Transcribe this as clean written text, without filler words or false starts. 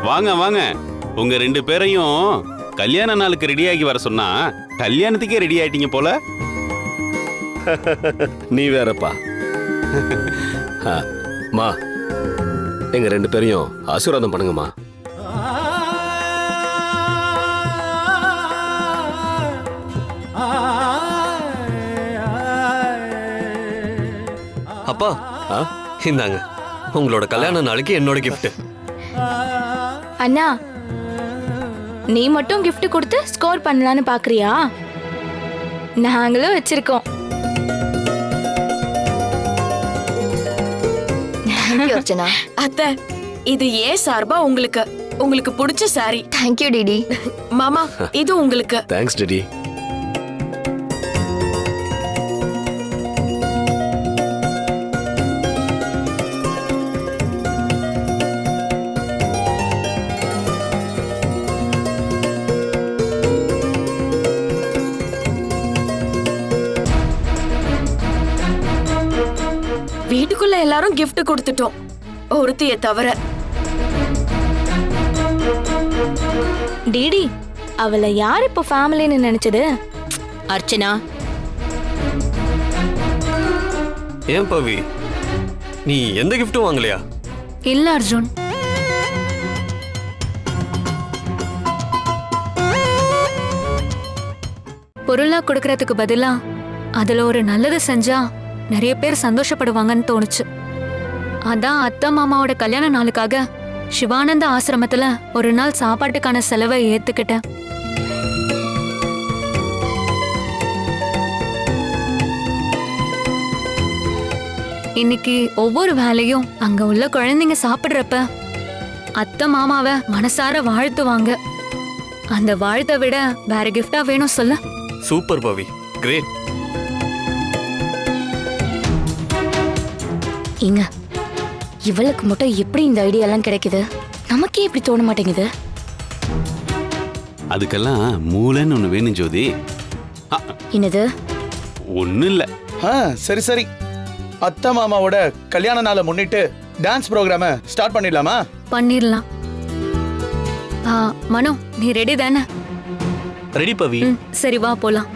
வாங்க வாங்க, உங்க 2 பேரையும் கல்யாண நாளுக்கு ரெடி ஆகி வர சொன்னா கல்யாணத்துக்கே ரெடி ஆயிட்டீங்க போல. நீ வேறப்பா. மா, எங்க 2 பேரையும் ஆசீர்வாதம் பண்ணுங்கம்மா. அப்பா, இந்தாங்க உங்களோட கல்யாண நாளைக்கு என்னோட கிஃப்ட். அண்ணா, நீ மட்டும் gift கொடுத்து ஸ்கோர் பண்ணலான்னு பாக்குறியா? நாங்களும் வச்சிருக்கோம். அர்ச்சனா, அத்தை, இது ஏன் சார்பா உங்களுக்கு பிடிச்ச சாரி. Thank you DD. மாமா, இது உங்களுக்கு. Thanks DD. வீட்டுக்குள்ள எல்லாரும் gift கொடுத்துட்டோம், ஒருத்திய தவிர. டிடி, அவளை யார் இப்போ ஃபேமிலின்னு நினைச்சது? அர்ச்சனா, ஏன் பவி, நீ எந்த கிஃப்ட்டும் வாங்கலையா? இல்ல அர்ஜுன், பொருளா கொடுக்கறதுக்கு பதிலா அதுல ஒரு நல்லது செஞ்சா நிறைய பேர் சந்தோஷப்படுவாங்கன்னு தோணுச்சு. அதான் அத்தை மாமாவோட கல்யாண நாளுக்காக சிவானந்த ஆசிரமத்துல ஒரு நாள் சாப்பாட்டுக்கான செலவை ஏத்துக்கிட்டேன். இன்னைக்கு ஒவ்வொரு வேலையும் அங்க உள்ள குழந்தைங்க சாப்பிடுறப்ப அத்தை மாமாவை மனசார வாழ்த்துவாங்க. அந்த வாழ்த்தை விட வேற கிஃப்டா வேணும் சொல்ல? சூப்பர் பவி, கிரேட். இங்க இவளுக்கு மட்டும் எப்படி இந்த ஐடியா எல்லாம் கிடைக்குது? நமக்கே இப்படி தோண மாட்டேங்குது. அதுக்கெல்லாம் மூளைன்னு ஒண்ணு வேணும் ஜோதி. என்னது? ஒண்ணும் இல்ல. சரி சரி, அத்தை மாமாவோட கல்யாண நாளை முன்னிட்டு டான்ஸ் ப்ரோக்ராம ஸ்டார்ட் பண்ணிடலாமா? பண்ணிடலாம். மனோ, நீ ரெடி தானே? ரெடி பவி. சரி வா போலாம்.